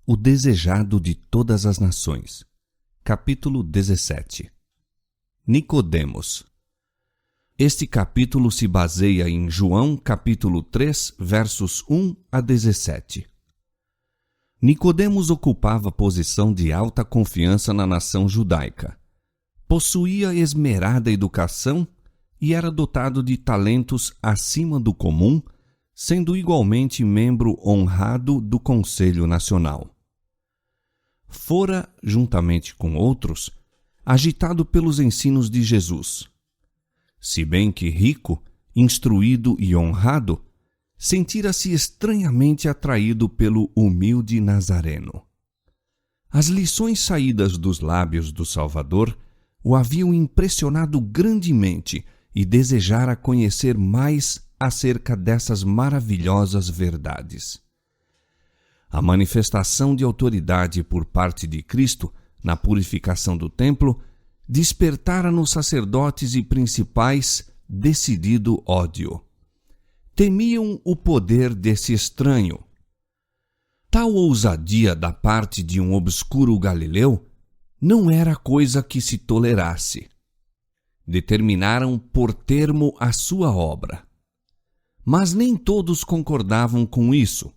O desejado de todas as nações. Capítulo 17. Nicodemos. Este capítulo se baseia em João, capítulo 3, versos 1 a 17. Nicodemos ocupava posição de alta confiança na nação judaica. Possuía esmerada educação e era dotado de talentos acima do comum, sendo igualmente membro honrado do Conselho Nacional. Fora, juntamente com outros, agitado pelos ensinos de Jesus. Se bem que rico, instruído e honrado, sentira-se estranhamente atraído pelo humilde Nazareno. As lições saídas dos lábios do Salvador o haviam impressionado grandemente e desejara conhecer mais acerca dessas maravilhosas verdades. A manifestação de autoridade por parte de Cristo na purificação do templo despertara nos sacerdotes e principais decidido ódio. Temiam o poder desse estranho. Tal ousadia da parte de um obscuro galileu não era coisa que se tolerasse. Determinaram pôr termo à sua obra. Mas nem todos concordavam com isso.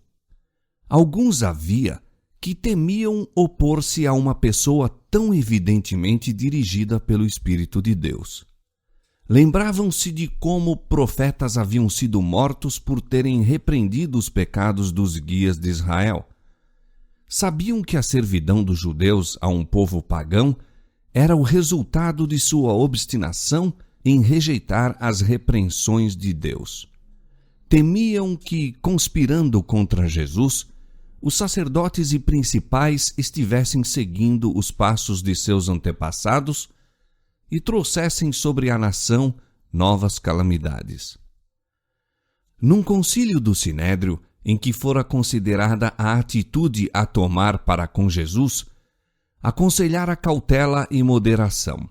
Alguns havia que temiam opor-se a uma pessoa tão evidentemente dirigida pelo Espírito de Deus. Lembravam-se de como profetas haviam sido mortos por terem repreendido os pecados dos guias de Israel. Sabiam que a servidão dos judeus a um povo pagão era o resultado de sua obstinação em rejeitar as repreensões de Deus. Temiam que, conspirando contra Jesus, os sacerdotes e principais estivessem seguindo os passos de seus antepassados e trouxessem sobre a nação novas calamidades. Num concílio do Sinédrio, em que fora considerada a atitude a tomar para com Jesus, aconselhara cautela e moderação.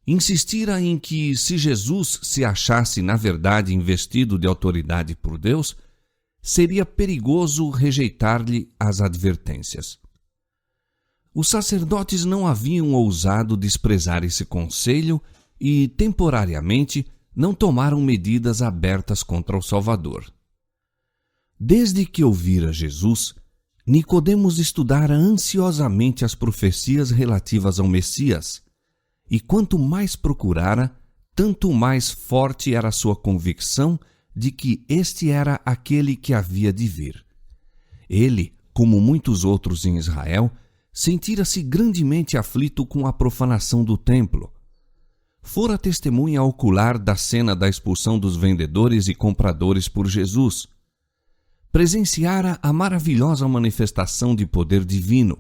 Insistira em que, se Jesus se achasse na verdade investido de autoridade por Deus, seria perigoso rejeitar-lhe as advertências. Os sacerdotes não haviam ousado desprezar esse conselho e, temporariamente, não tomaram medidas abertas contra o Salvador. Desde que ouvira Jesus, Nicodemos estudara ansiosamente as profecias relativas ao Messias, e quanto mais procurara, tanto mais forte era a sua convicção de que este era aquele que havia de vir. Ele, como muitos outros em Israel, sentira-se grandemente aflito com a profanação do templo. Fora testemunha ocular da cena da expulsão dos vendedores e compradores por Jesus. Presenciara a maravilhosa manifestação de poder divino.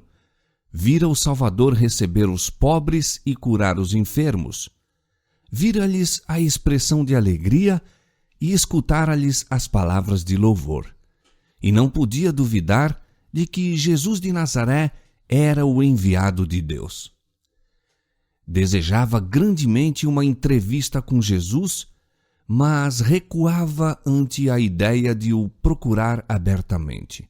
Vira o Salvador receber os pobres e curar os enfermos. Vira-lhes a expressão de alegria e escutara-lhes as palavras de louvor. E não podia duvidar de que Jesus de Nazaré era o enviado de Deus. Desejava grandemente uma entrevista com Jesus, mas recuava ante a ideia de o procurar abertamente.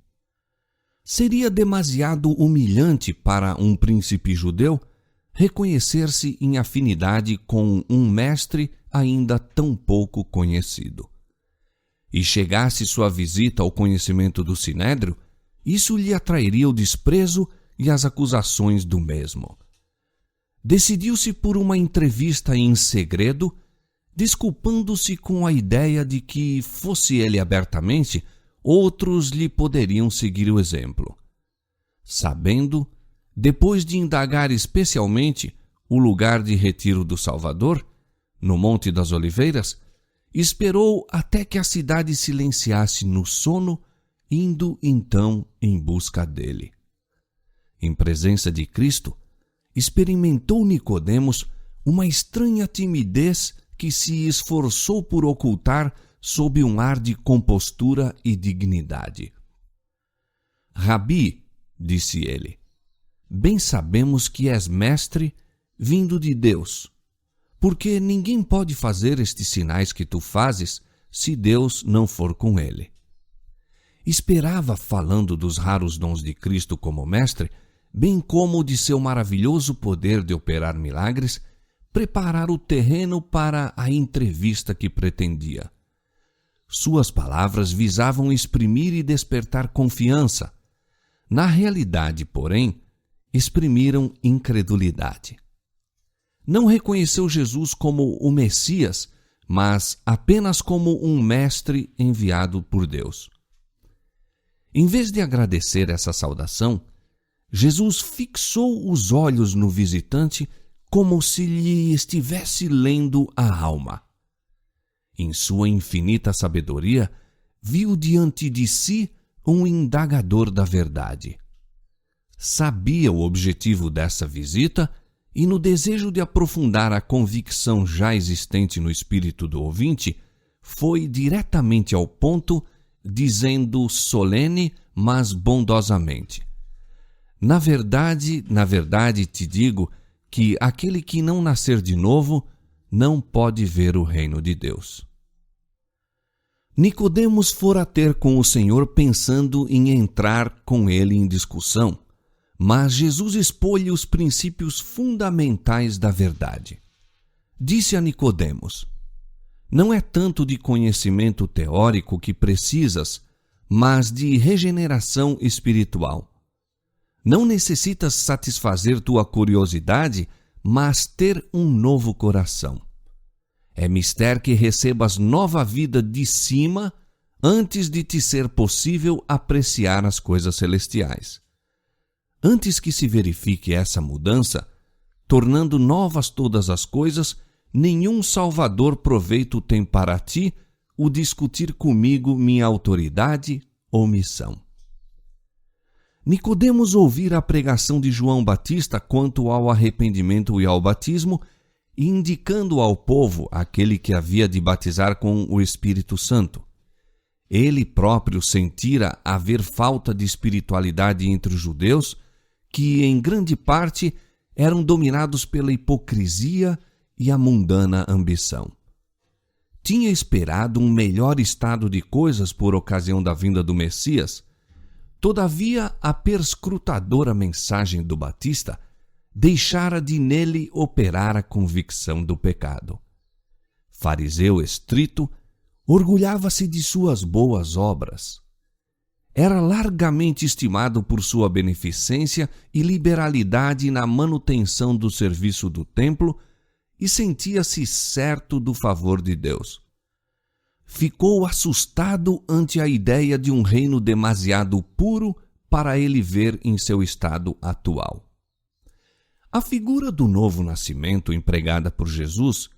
Seria demasiado humilhante para um príncipe judeu reconhecer-se em afinidade com um mestre ainda tão pouco conhecido. E chegasse sua visita ao conhecimento do Sinédrio, isso lhe atrairia o desprezo e as acusações do mesmo. Decidiu-se por uma entrevista em segredo, desculpando-se com a ideia de que, fosse ele abertamente, outros lhe poderiam seguir o exemplo. Sabendo, depois de indagar especialmente o lugar de retiro do Salvador, no Monte das Oliveiras, esperou até que a cidade silenciasse no sono, indo então em busca dele. Em presença de Cristo, experimentou Nicodemos uma estranha timidez que se esforçou por ocultar sob um ar de compostura e dignidade. Rabi, disse ele, bem sabemos que és mestre vindo de Deus, porque ninguém pode fazer estes sinais que tu fazes se Deus não for com ele. esperava, falando dos raros dons de Cristo como mestre, bem como de seu maravilhoso poder de operar milagres, preparar o terreno para a entrevista que pretendia. Suas palavras visavam exprimir e despertar confiança. Na realidade, porém, exprimiram incredulidade. Não reconheceu Jesus como o Messias, mas apenas como um mestre enviado por Deus. Em vez de agradecer essa saudação, Jesus fixou os olhos no visitante como se lhe estivesse lendo a alma. Em sua infinita sabedoria, viu diante de si um indagador da verdade. Sabia o objetivo dessa visita e, no desejo de aprofundar a convicção já existente no espírito do ouvinte, foi diretamente ao ponto, dizendo solene, mas bondosamente: Na verdade te digo que aquele que não nascer de novo não pode ver o reino de Deus. Nicodemos fora ter com o Senhor pensando em entrar com ele em discussão, mas Jesus expôs-lhe os princípios fundamentais da verdade. Disse a Nicodemos: Não é tanto de conhecimento teórico que precisas, mas de regeneração espiritual. Não necessitas satisfazer tua curiosidade, mas ter um novo coração. É mister que recebas nova vida de cima antes de te ser possível apreciar as coisas celestiais. Antes que se verifique essa mudança, tornando novas todas as coisas, nenhum salvador proveito tem para ti o discutir comigo minha autoridade ou missão. Nicodemos ouvira a pregação de João Batista quanto ao arrependimento e ao batismo, indicando ao povo aquele que havia de batizar com o Espírito Santo. Ele próprio sentira haver falta de espiritualidade entre os judeus, que em grande parte eram dominados pela hipocrisia e a mundana ambição. Tinha esperado um melhor estado de coisas por ocasião da vinda do Messias. Todavia, a perscrutadora mensagem do Batista deixara de nele operar a convicção do pecado. Fariseu estrito, orgulhava-se de suas boas obras. Era largamente estimado por sua beneficência e liberalidade na manutenção do serviço do templo e sentia-se certo do favor de Deus. Ficou assustado ante a ideia de um reino demasiado puro para ele ver em seu estado atual. A figura do novo nascimento empregada por Jesus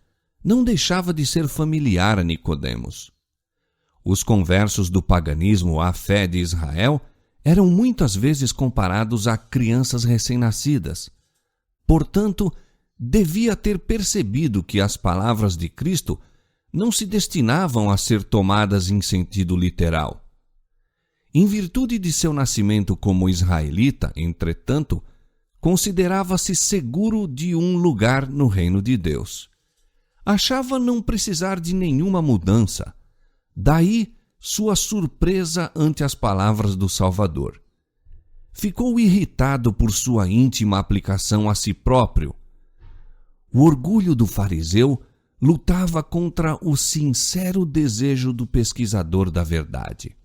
não deixava de ser familiar a Nicodemos. Os conversos do paganismo à fé de Israel eram muitas vezes comparados a crianças recém-nascidas. Portanto, devia ter percebido que as palavras de Cristo não se destinavam a ser tomadas em sentido literal. Em virtude de seu nascimento como israelita, entretanto, considerava-se seguro de um lugar no reino de Deus. Achava não precisar de nenhuma mudança. Daí sua surpresa ante as palavras do Salvador. Ficou irritado por sua íntima aplicação a si próprio. O orgulho do fariseu lutava contra o sincero desejo do pesquisador da verdade.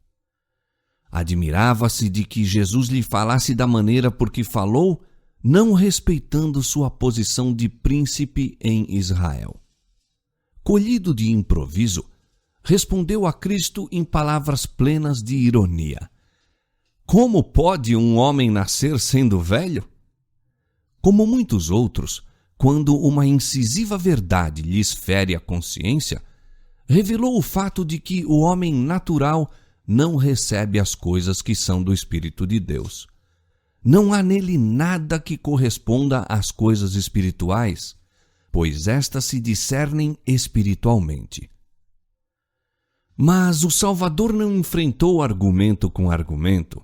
Admirava-se de que Jesus lhe falasse da maneira por que falou, não respeitando sua posição de príncipe em Israel. Colhido de improviso, respondeu a Cristo em palavras plenas de ironia: Como pode um homem nascer sendo velho? Como muitos outros, quando uma incisiva verdade lhes fere a consciência, revelou o fato de que o homem natural não recebe as coisas que são do Espírito de Deus. Não há nele nada que corresponda às coisas espirituais, pois estas se discernem espiritualmente. Mas o Salvador não enfrentou argumento com argumento.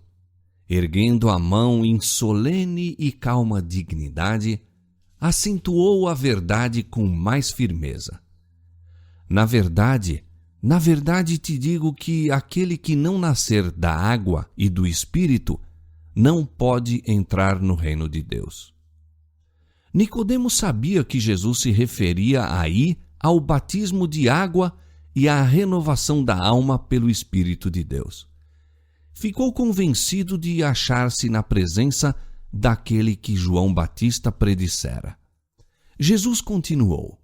Erguendo a mão em solene e calma dignidade, acentuou a verdade com mais firmeza. Na verdade, Na verdade te digo que aquele que não nascer da água e do Espírito não pode entrar no reino de Deus. Nicodemos sabia que Jesus se referia aí ao batismo de água e à renovação da alma pelo Espírito de Deus. Ficou convencido de achar-se na presença daquele que João Batista predissera. Jesus continuou: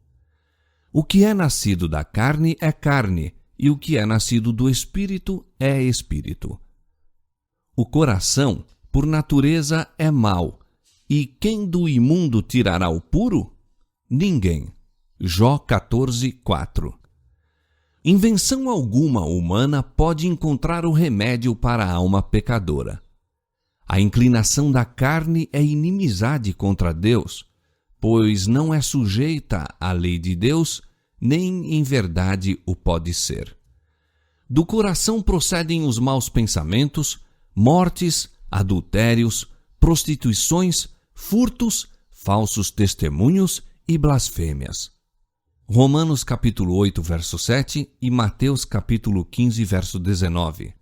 o que é nascido da carne é carne, e o que é nascido do Espírito é Espírito. O coração, por natureza, é mau, e quem do imundo tirará o puro? Ninguém. Jó 14:4. Invenção alguma humana pode encontrar o remédio para a alma pecadora. A inclinação da carne é inimizade contra Deus, pois não é sujeita à lei de Deus, nem em verdade o pode ser. Do coração procedem os maus pensamentos, mortes, adultérios, prostituições, furtos, falsos testemunhos e blasfêmias. Romanos capítulo 8, verso 7 e Mateus capítulo 15, verso 19.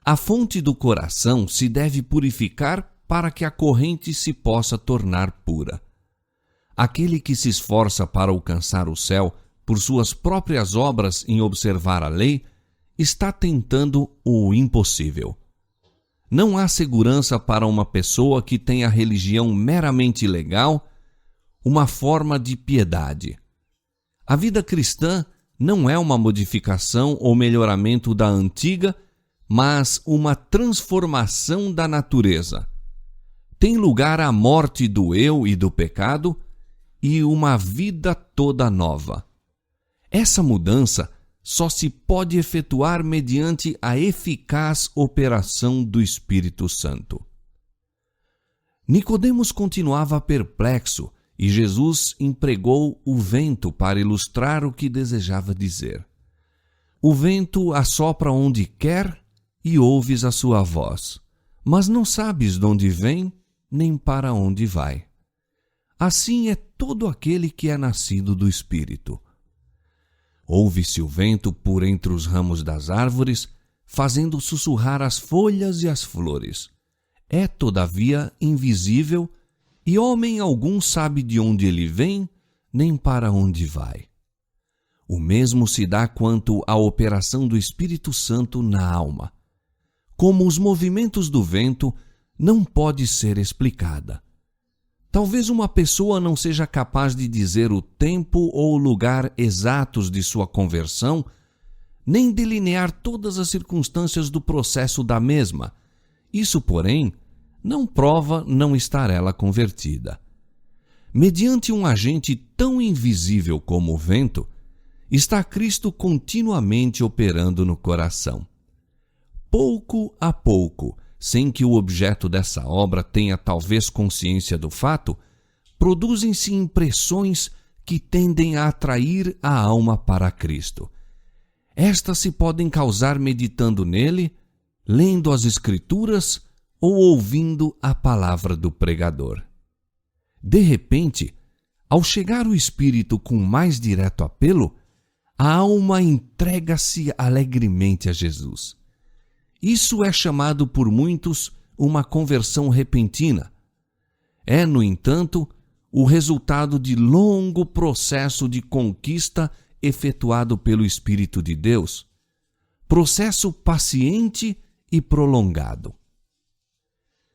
A fonte do coração se deve purificar para que a corrente se possa tornar pura. Aquele que se esforça para alcançar o céu por suas próprias obras em observar a lei, está tentando o impossível. Não há segurança para uma pessoa que tem a religião meramente legal, uma forma de piedade. A vida cristã não é uma modificação ou melhoramento da antiga, mas uma transformação da natureza. Tem lugar a morte do eu e do pecado e uma vida toda nova. Essa mudança só se pode efetuar mediante a eficaz operação do Espírito Santo. Nicodemos continuava perplexo e Jesus empregou o vento para ilustrar o que desejava dizer. O vento assopra onde quer e ouves a sua voz, mas não sabes de onde vem nem para onde vai. Assim é todo aquele que é nascido do Espírito. Ouve-se o vento por entre os ramos das árvores, fazendo sussurrar as folhas e as flores. É, todavia, invisível, e homem algum sabe de onde ele vem, nem para onde vai. O mesmo se dá quanto à operação do Espírito Santo na alma. Como os movimentos do vento, não pode ser explicada. Talvez uma pessoa não seja capaz de dizer o tempo ou o lugar exatos de sua conversão, nem delinear todas as circunstâncias do processo da mesma. Isso, porém, não prova não estar ela convertida. Mediante um agente tão invisível como o vento, está Cristo continuamente operando no coração. Pouco a pouco, sem que o objeto dessa obra tenha talvez consciência do fato, produzem-se impressões que tendem a atrair a alma para Cristo. Estas se podem causar meditando nele, lendo as Escrituras ou ouvindo a palavra do pregador. De repente, ao chegar o Espírito com mais direto apelo, a alma entrega-se alegremente a Jesus. Isso é chamado por muitos uma conversão repentina. É, no entanto, o resultado de longo processo de conquista efetuado pelo Espírito de Deus, processo paciente e prolongado.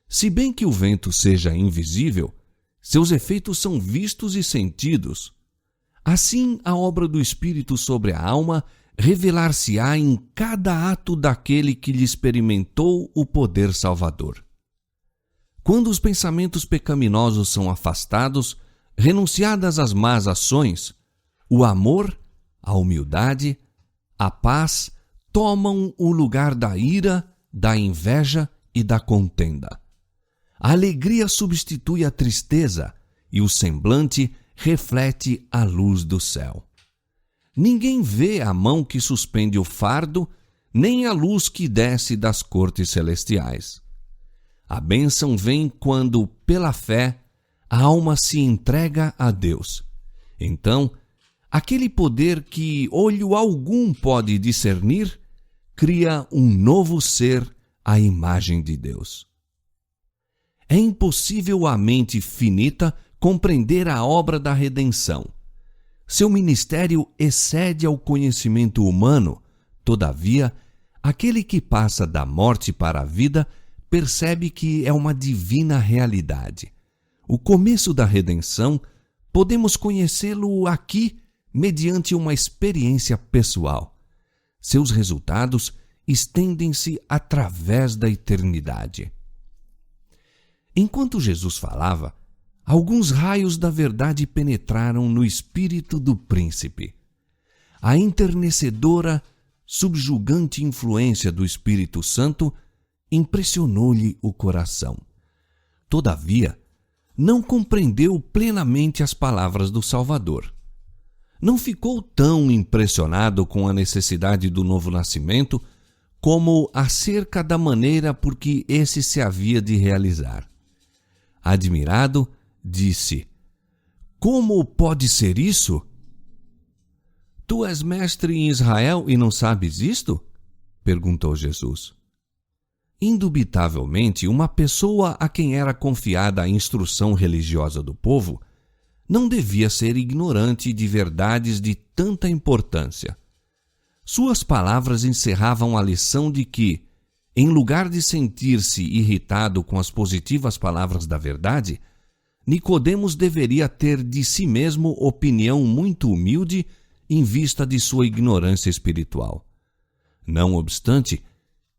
Se bem que o vento seja invisível, seus efeitos são vistos e sentidos. Assim, a obra do Espírito sobre a alma revelar-se-á em cada ato daquele que lhe experimentou o poder salvador. Quando os pensamentos pecaminosos são afastados, renunciadas as más ações, o amor, a humildade, a paz tomam o lugar da ira, da inveja e da contenda. A alegria substitui a tristeza e o semblante reflete a luz do céu. Ninguém vê a mão que suspende o fardo, nem a luz que desce das cortes celestiais. A bênção vem quando, pela fé, a alma se entrega a Deus. Então, aquele poder que olho algum pode discernir, cria um novo ser à imagem de Deus. É impossível à mente finita compreender a obra da redenção. Seu ministério excede ao conhecimento humano, todavia, aquele que passa da morte para a vida percebe que é uma divina realidade. O começo da redenção, podemos conhecê-lo aqui mediante uma experiência pessoal. Seus resultados estendem-se através da eternidade. Enquanto Jesus falava, alguns raios da verdade penetraram no espírito do príncipe. A enternecedora, subjugante influência do Espírito Santo impressionou-lhe o coração. Todavia, não compreendeu plenamente as palavras do Salvador. Não ficou tão impressionado com a necessidade do novo nascimento como acerca da maneira por que esse se havia de realizar. Admirado, disse: "Como pode ser isso? Tu és mestre em Israel e não sabes isto?" perguntou Jesus. Indubitavelmente, uma pessoa a quem era confiada a instrução religiosa do povo não devia ser ignorante de verdades de tanta importância. Suas palavras encerravam a lição de que, em lugar de sentir-se irritado com as positivas palavras da verdade, Nicodemos deveria ter de si mesmo opinião muito humilde em vista de sua ignorância espiritual. Não obstante,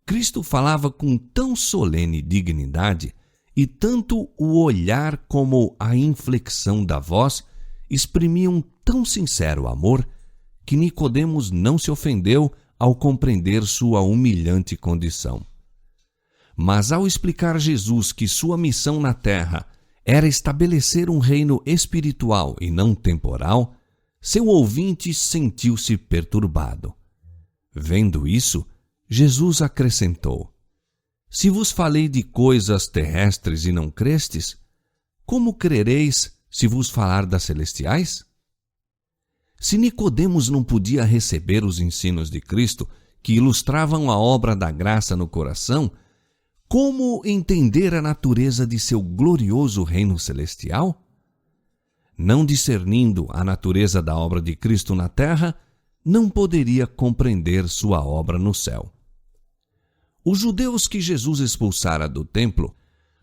Cristo falava com tão solene dignidade e tanto o olhar como a inflexão da voz exprimiam tão sincero amor que Nicodemos não se ofendeu ao compreender sua humilhante condição. Mas ao explicar Jesus que sua missão na terra era estabelecer um reino espiritual e não temporal, seu ouvinte sentiu-se perturbado. Vendo isso, Jesus acrescentou: "Se vos falei de coisas terrestres e não crestes, como crereis se vos falar das celestiais?" Se Nicodemos não podia receber os ensinos de Cristo, que ilustravam a obra da graça no coração, como entender a natureza de seu glorioso reino celestial? Não discernindo a natureza da obra de Cristo na terra, não poderia compreender sua obra no céu. Os judeus que Jesus expulsara do templo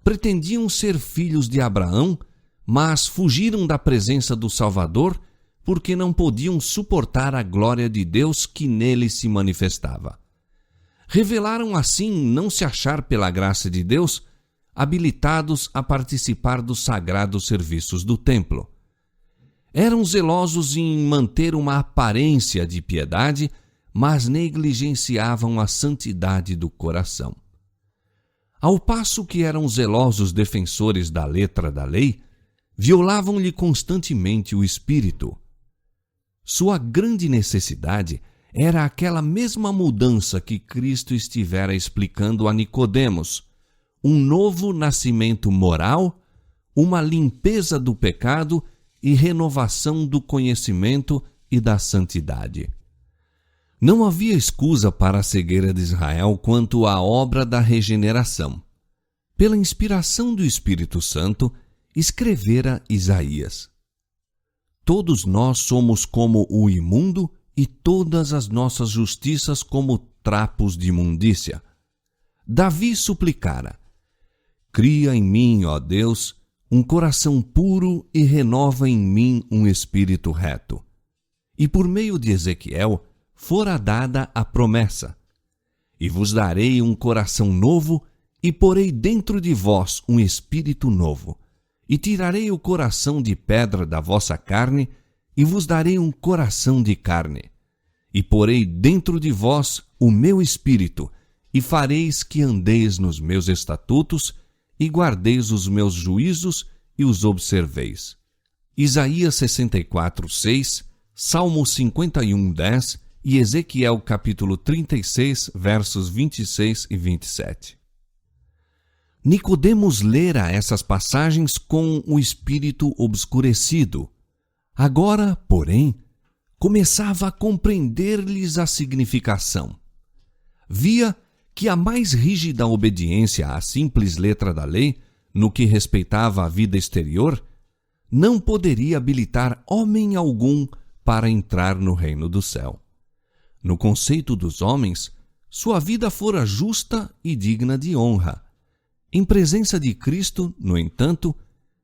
pretendiam ser filhos de Abraão, mas fugiram da presença do Salvador porque não podiam suportar a glória de Deus que nele se manifestava. Revelaram assim não se achar pela graça de Deus habilitados a participar dos sagrados serviços do templo. Eram zelosos em manter uma aparência de piedade, mas negligenciavam a santidade do coração. Ao passo que eram zelosos defensores da letra da lei, violavam-lhe constantemente o espírito. Sua grande necessidade era aquela mesma mudança que Cristo estivera explicando a Nicodemos, um novo nascimento moral, uma limpeza do pecado e renovação do conhecimento e da santidade. Não havia escusa para a cegueira de Israel quanto à obra da regeneração. Pela inspiração do Espírito Santo, escrevera Isaías: "Todos nós somos como o imundo e todas as nossas justiças como trapos de imundícia." Davi suplicara: "Cria em mim, ó Deus, um coração puro e renova em mim um espírito reto." E por meio de Ezequiel fora dada a promessa: "E vos darei um coração novo e porei dentro de vós um espírito novo. E tirarei o coração de pedra da vossa carne e vos darei um coração de carne. E porei dentro de vós o meu espírito, e fareis que andeis nos meus estatutos, e guardeis os meus juízos e os observeis." Isaías 64:6, Salmo 51:10 e Ezequiel capítulo 36, versos 26 e 27. Nicodemos lera essas passagens com o espírito obscurecido. Agora, porém, começava a compreender-lhes a significação. Via que a mais rígida obediência à simples letra da lei, no que respeitava à vida exterior, não poderia habilitar homem algum para entrar no reino do céu. No conceito dos homens, sua vida fora justa e digna de honra. Em presença de Cristo, no entanto,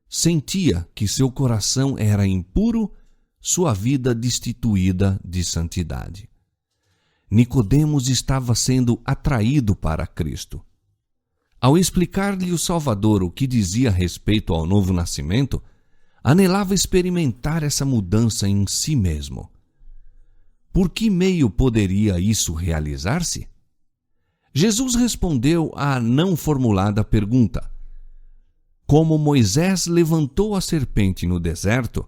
sentia que seu coração era impuro, sua vida destituída de santidade. Nicodemos estava sendo atraído para Cristo. Ao explicar-lhe o Salvador o que dizia a respeito ao novo nascimento, anelava experimentar essa mudança em si mesmo. Por que meio poderia isso realizar-se? Jesus respondeu à não formulada pergunta. Como Moisés levantou a serpente no deserto,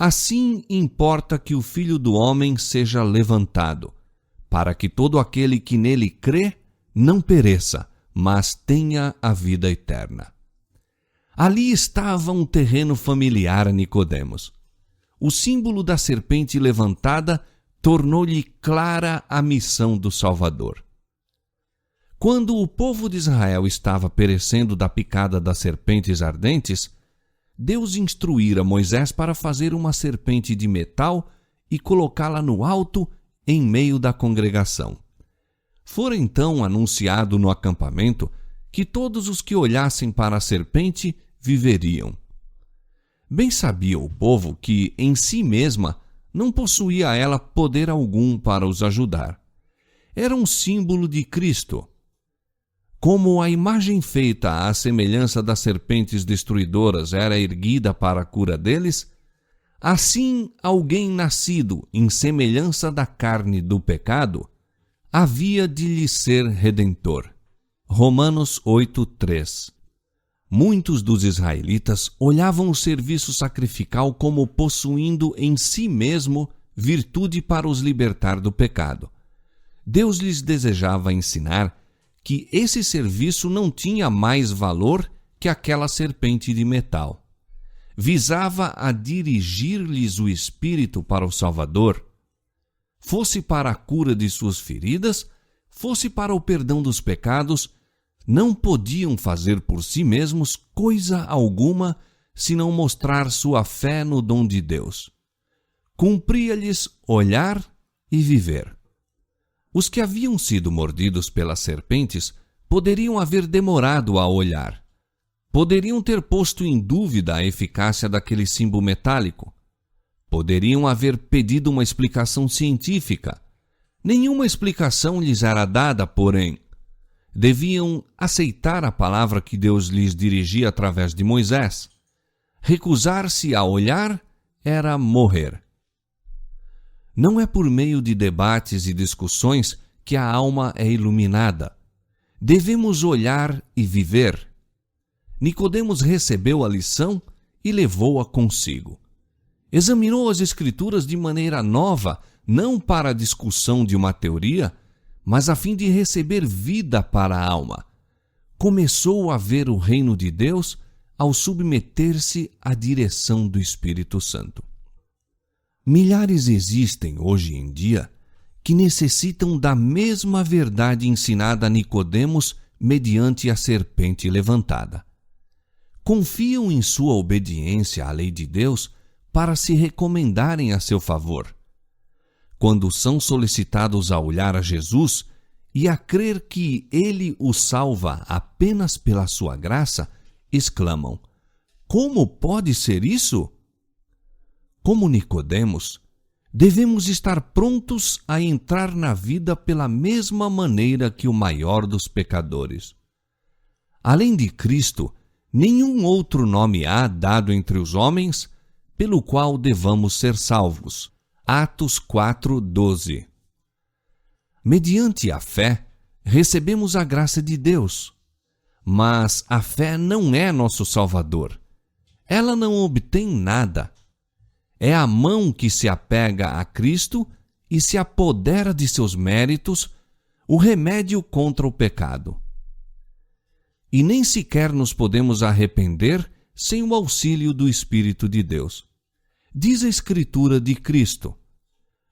assim importa que o Filho do Homem seja levantado, para que todo aquele que nele crê não pereça, mas tenha a vida eterna. Ali estava um terreno familiar a Nicodemos. O símbolo da serpente levantada tornou-lhe clara a missão do Salvador. Quando o povo de Israel estava perecendo da picada das serpentes ardentes, Deus instruíra Moisés para fazer uma serpente de metal e colocá-la no alto em meio da congregação. Fora então anunciado no acampamento que todos os que olhassem para a serpente viveriam. Bem sabia o povo que, em si mesma, não possuía ela poder algum para os ajudar. Era um símbolo de Cristo. Como a imagem feita à semelhança das serpentes destruidoras era erguida para a cura deles, assim alguém nascido em semelhança da carne do pecado havia de lhe ser redentor. Romanos 8:3. Muitos dos israelitas olhavam o serviço sacrificial como possuindo em si mesmo virtude para os libertar do pecado. Deus lhes desejava ensinar que esse serviço não tinha mais valor que aquela serpente de metal. Visava a dirigir-lhes o Espírito para o Salvador, fosse para a cura de suas feridas, fosse para o perdão dos pecados. Não podiam fazer por si mesmos coisa alguma senão mostrar sua fé no dom de Deus. Cumpria-lhes olhar e viver. Os que haviam sido mordidos pelas serpentes poderiam haver demorado a olhar. Poderiam ter posto em dúvida a eficácia daquele símbolo metálico. Poderiam haver pedido uma explicação científica. Nenhuma explicação lhes era dada, porém, deviam aceitar a palavra que Deus lhes dirigia através de Moisés. Recusar-se a olhar era morrer. Não é por meio de debates e discussões que a alma é iluminada. Devemos olhar e viver. Nicodemos recebeu a lição e levou-a consigo. Examinou as Escrituras de maneira nova, não para a discussão de uma teoria, mas a fim de receber vida para a alma. Começou a ver o reino de Deus ao submeter-se à direção do Espírito Santo. Milhares existem hoje em dia que necessitam da mesma verdade ensinada a Nicodemos mediante a serpente levantada. Confiam em sua obediência à lei de Deus para se recomendarem a seu favor. Quando são solicitados a olhar a Jesus e a crer que Ele os salva apenas pela sua graça, exclamam: como pode ser isso? Como Nicodemos, devemos estar prontos a entrar na vida pela mesma maneira que o maior dos pecadores. Além de Cristo, nenhum outro nome há dado entre os homens pelo qual devamos ser salvos. Atos 4:12. Mediante a fé, recebemos a graça de Deus. Mas a fé não é nosso Salvador. Ela não obtém nada. É a mão que se apega a Cristo e se apodera de seus méritos, o remédio contra o pecado. E nem sequer nos podemos arrepender sem o auxílio do Espírito de Deus. Diz a Escritura de Cristo: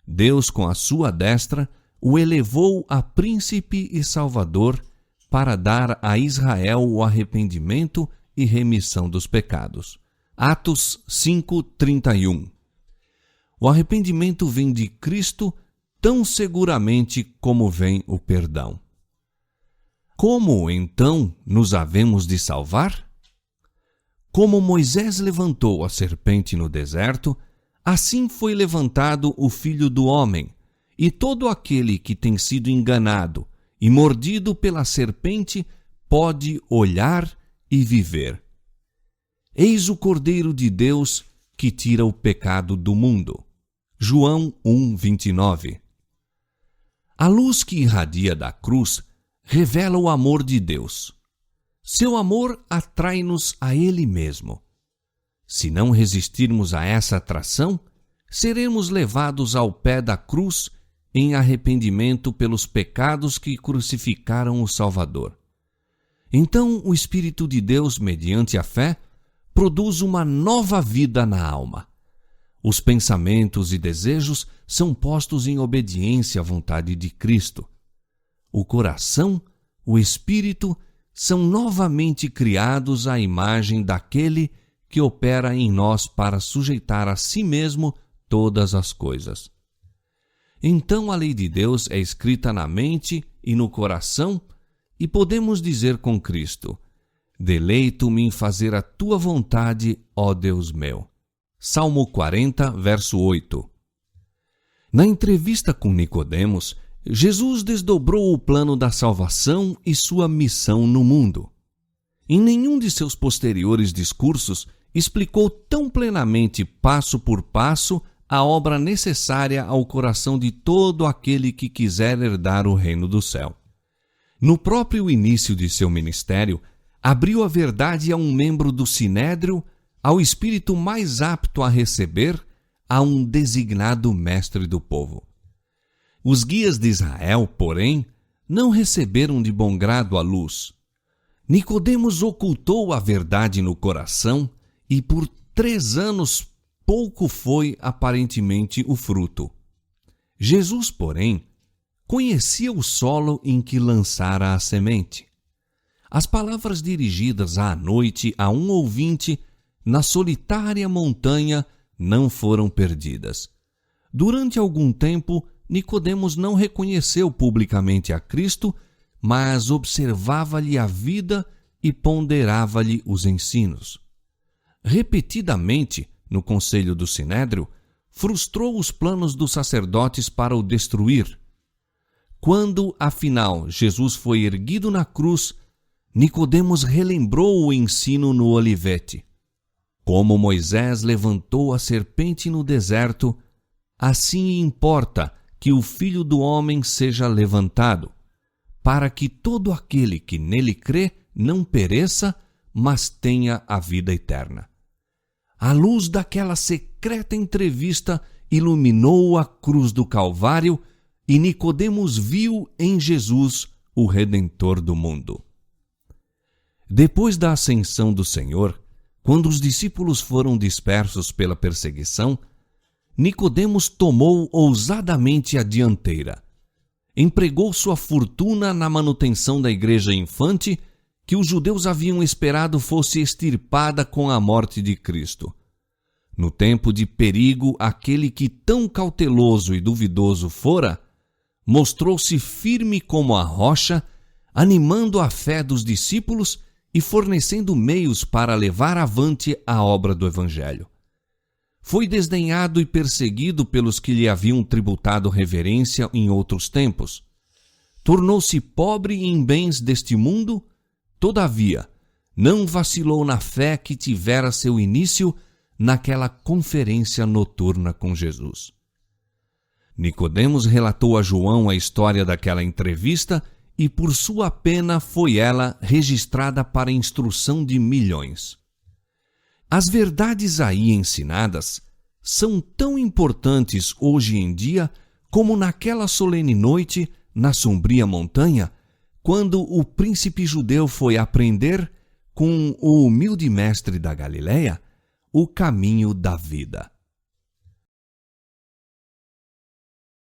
Deus, com a sua destra, o elevou a príncipe e salvador para dar a Israel o arrependimento e remissão dos pecados. Atos 5:31. O arrependimento vem de Cristo tão seguramente como vem o perdão. Como, então, nos havemos de salvar? Como Moisés levantou a serpente no deserto, assim foi levantado o Filho do Homem, e todo aquele que tem sido enganado e mordido pela serpente pode olhar e viver. Eis o Cordeiro de Deus que tira o pecado do mundo. João 1:29. A luz que irradia da cruz revela o amor de Deus. Seu amor atrai-nos a Ele mesmo. Se não resistirmos a essa atração, seremos levados ao pé da cruz em arrependimento pelos pecados que crucificaram o Salvador. Então o Espírito de Deus, mediante a fé, produz uma nova vida na alma. Os pensamentos e desejos são postos em obediência à vontade de Cristo. O coração, o espírito, são novamente criados à imagem daquele que opera em nós para sujeitar a si mesmo todas as coisas. Então a lei de Deus é escrita na mente e no coração, e podemos dizer com Cristo: deleito-me em fazer a tua vontade, ó Deus meu. Salmo 40, verso 8. Na entrevista com Nicodemos, Jesus desdobrou o plano da salvação e sua missão no mundo. Em nenhum de seus posteriores discursos explicou tão plenamente, passo por passo, a obra necessária ao coração de todo aquele que quiser herdar o reino do céu. No próprio início de seu ministério, abriu a verdade a um membro do Sinédrio, ao espírito mais apto a receber, a um designado mestre do povo. Os guias de Israel, porém, não receberam de bom grado a luz. Nicodemos ocultou a verdade no coração e por 3 anos pouco foi aparentemente o fruto. Jesus, porém, conhecia o solo em que lançara a semente. As palavras dirigidas à noite a um ouvinte na solitária montanha não foram perdidas. Durante algum tempo, Nicodemos não reconheceu publicamente a Cristo, mas observava-lhe a vida e ponderava-lhe os ensinos. Repetidamente, no conselho do Sinédrio, frustrou os planos dos sacerdotes para o destruir. Quando, afinal, Jesus foi erguido na cruz, Nicodemos relembrou o ensino no olivete. Como Moisés levantou a serpente no deserto, assim importa que o Filho do Homem seja levantado, para que todo aquele que nele crê não pereça, mas tenha a vida eterna. A luz daquela secreta entrevista iluminou a cruz do Calvário e Nicodemos viu em Jesus o Redentor do mundo. Depois da ascensão do Senhor, quando os discípulos foram dispersos pela perseguição, Nicodemos tomou ousadamente a dianteira. Empregou sua fortuna na manutenção da igreja infante, que os judeus haviam esperado fosse extirpada com a morte de Cristo. No tempo de perigo, aquele que tão cauteloso e duvidoso fora, mostrou-se firme como a rocha, animando a fé dos discípulos e fornecendo meios para levar avante a obra do Evangelho. Foi desdenhado e perseguido pelos que lhe haviam tributado reverência em outros tempos. Tornou-se pobre em bens deste mundo, todavia, não vacilou na fé que tivera seu início naquela conferência noturna com Jesus. Nicodemos relatou a João a história daquela entrevista e por sua pena foi ela registrada para instrução de milhões. As verdades aí ensinadas são tão importantes hoje em dia como naquela solene noite na sombria montanha, quando o príncipe judeu foi aprender com o humilde mestre da Galileia o caminho da vida.